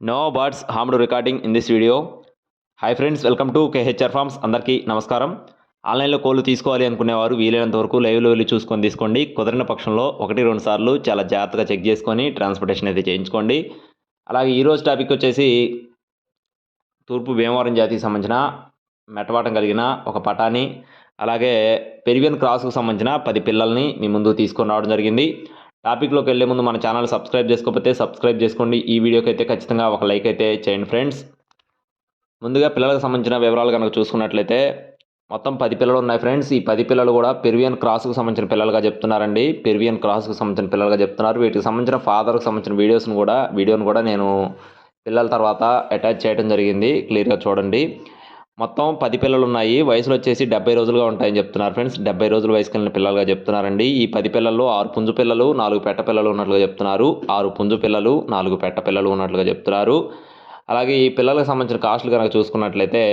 No birds harmed recording in this video. Hi friends, welcome to KHR forms. అందరికీ నమస్కారం. ఆన్లైన్లో కోళ్ళు తీసుకోవాలి అనుకునేవారు వీలైనంత వరకు లైవ్లో వెళ్ళి చూసుకొని తీసుకోండి. కుదరిన పక్షంలో 1-2 సార్లు చాలా జాగ్రత్తగా చెక్ చేసుకొని ట్రాన్స్పోర్టేషన్ అయితే చేయించుకోండి. అలాగే ఈరోజు టాపిక్ వచ్చేసి తూర్పు భీమవరం జాతికి సంబంధించిన మెట్టవాటం కలిగిన ఒక పటాని, అలాగే పెరివియన్ క్రాస్కు సంబంధించిన 10 పిల్లల్ని మీ ముందు తీసుకొని రావడం జరిగింది. టాపిక్లోకి వెళ్ళే ముందు మన ఛానల్ సబ్స్క్రైబ్ చేసుకోకపోతే సబ్స్క్రైబ్ చేసుకోండి. ఈ వీడియోకి అయితే ఖచ్చితంగా ఒక లైక్ అయితే చేయండి ఫ్రెండ్స్. ముందుగా పిల్లలకు సంబంధించిన వివరాలు కనుక చూసుకున్నట్లయితే మొత్తం 10 పిల్లలు ఉన్నాయి ఫ్రెండ్స్. ఈ 10 పిల్లలు కూడా పెరివియన్ క్రాస్కు సంబంధించిన పిల్లలుగా చెప్తున్నారండి. పెరివియన్ క్రాస్కు సంబంధించిన పిల్లలుగా చెప్తున్నారు. వీటికి సంబంధించిన ఫాదర్కి సంబంధించిన వీడియోను కూడా నేను పిల్లల తర్వాత అటాచ్ చేయడం జరిగింది. క్లియర్గా చూడండి. మొత్తం 10 పిల్లలు ఉన్నాయి. వయసులో వచ్చేసి 70 రోజులుగా ఉంటాయని చెప్తున్నారు ఫ్రెండ్స్. 70 రోజుల వయసుకు వెళ్ళిన పిల్లలుగా చెప్తున్నారండి. ఈ 10 పిల్లల్లో 6 పుంజు పిల్లలు, 4 పెట్ట పిల్లలు ఉన్నట్లుగా చెప్తున్నారు. 6 పుంజు పిల్లలు, 4 పెట్ట పిల్లలు ఉన్నట్లుగా చెప్తున్నారు. అలాగే ఈ పిల్లలకు సంబంధించిన కాస్టులు కనుక చూసుకున్నట్లయితే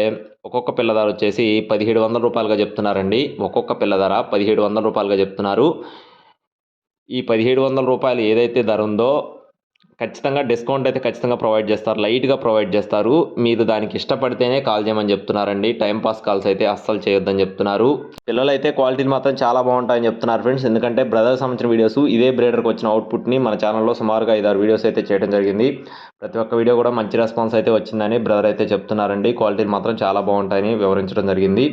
ఒక్కొక్క పిల్ల ధర వచ్చేసి 1700 రూపాయలుగా చెప్తున్నారండి. ఒక్కొక్క పిల్ల ధర 1700 రూపాయలుగా చెప్తున్నారు. ఈ 1700 రూపాయలు ఏదైతే ధర ఉందో ఖచ్చితంగా డిస్కౌంట్ అయితే ఖచ్చితంగా ప్రొవైడ్ చేస్తారు. లైట్గా ప్రొవైడ్ చేస్తారు. మీరు దానికి ఇష్టపడితేనే కాల్ చేయమని చెప్తున్నారండి. టైంపాస్ కాల్స్ అయితే అస్సలు చేయొద్దని చెప్తున్నారు. పిల్లలు అయితే క్వాలిటీని మాత్రం చాలా బాగుంటాయని చెప్తున్నారు ఫ్రెండ్స్. ఎందుకంటే బ్రదర్కి సంబంధించిన వీడియోస్ ఇదే బ్రీడర్కి వచ్చిన అవుట్పుట్ని మన ఛానల్లో సుమారుగా 5-6 వీడియోస్ అయితే చేయడం జరిగింది. ప్రతి ఒక్క వీడియో కూడా మంచి రెస్పాన్స్ అయితే వచ్చిందని బ్రదర్ అయితే చెప్తున్నారండి. క్వాలిటీని మాత్రం చాలా బాగుంటాయని వివరించడం జరిగింది.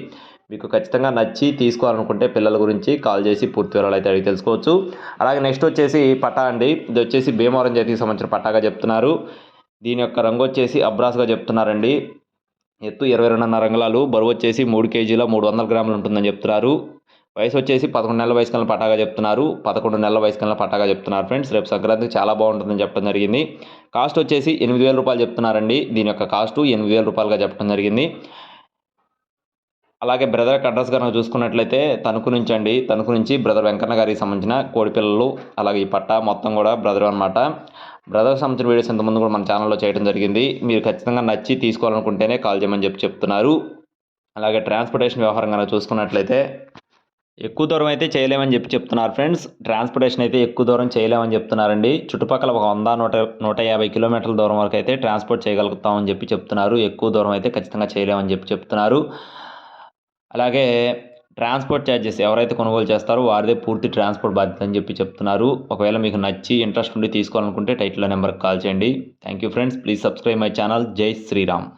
మీకు ఖచ్చితంగా నచ్చి తీసుకోవాలనుకుంటే పిల్లల గురించి కాల్ చేసి పూర్తి వివరాలు అయితే అడిగి తెలుసుకోవచ్చు. అలాగే నెక్స్ట్ వచ్చేసి పటా అండి. ఇది వచ్చేసి భీమవరం జాతికి సంబంధించిన పటాగా చెప్తున్నారు. దీని యొక్క రంగు వచ్చేసి అబ్రాస్గా చెప్తున్నారండి. ఎత్తు 22.5 అంగుళాలు, బరువు వచ్చేసి 3 కేజీల 300 గ్రాములు ఉంటుందని చెప్తున్నారు. వయసు వచ్చేసి 11 నెలల వయసు కన్నా పటాగా చెప్తున్నారు. 11 నెలల వయసు కన్నా పటాగా చెప్తున్నారు ఫ్రెండ్స్. రేపు సంక్రాంతికి చాలా బాగుంటుందని చెప్పడం జరిగింది. కాస్ట్ వచ్చేసి 8,000 రూపాయలు చెప్తున్నారండి. దీని యొక్క కాస్టు 8,000 రూపాయలుగా చెప్పడం జరిగింది. అలాగే బ్రదర్ అడ్రస్ కనుక చూసుకున్నట్లయితే తణుకు నుంచి బ్రదర్ వెంకన్న గారికి సంబంధించిన కోడి పిల్లలు, అలాగే ఈ పట్టా మొత్తం కూడా బ్రదర్ అనమాట. బ్రదర్కి సంబంధించిన వీడియోస్ ఇంతకుముందు కూడా మన ఛానల్లో చేయడం జరిగింది. మీరు ఖచ్చితంగా నచ్చి తీసుకోవాలనుకుంటేనే కాల్ చేయమని చెప్తున్నారు. అలాగే ట్రాన్స్పోర్టేషన్ వ్యవహారం కనుక చూసుకున్నట్లయితే ఎక్కువ దూరం అయితే చేయలేమని చెప్తున్నారు ఫ్రెండ్స్. ట్రాన్స్పోర్టేషన్ అయితే ఎక్కువ దూరం చేయలేమని చెప్తున్నారండి. చుట్టుపక్కల ఒక 100-150 కిలోమీటర్ల దూరం వరకు అయితే ట్రాన్స్పోర్ట్ చేయగలుగుతామని చెప్తున్నారు. ఎక్కువ దూరం అయితే ఖచ్చితంగా చేయలేమని చెప్తున్నారు. అలాగే ట్రాన్స్పోర్ట్ ఛార్జెస్ ఎవరైతే కొనుగోలు చేస్తారో వారిదే పూర్తి ట్రాన్స్పోర్ట్ బాధ్యత అని చెప్తున్నారు. ఒకవేళ మీకు నచ్చి ఇంట్రెస్ట్ ఉండి తీసుకోవాలనుకుంటే టైటిల్లో నెంబర్కి కాల్ చేయండి. Thank you friends. Please subscribe my channel. జై శ్రీరామ్.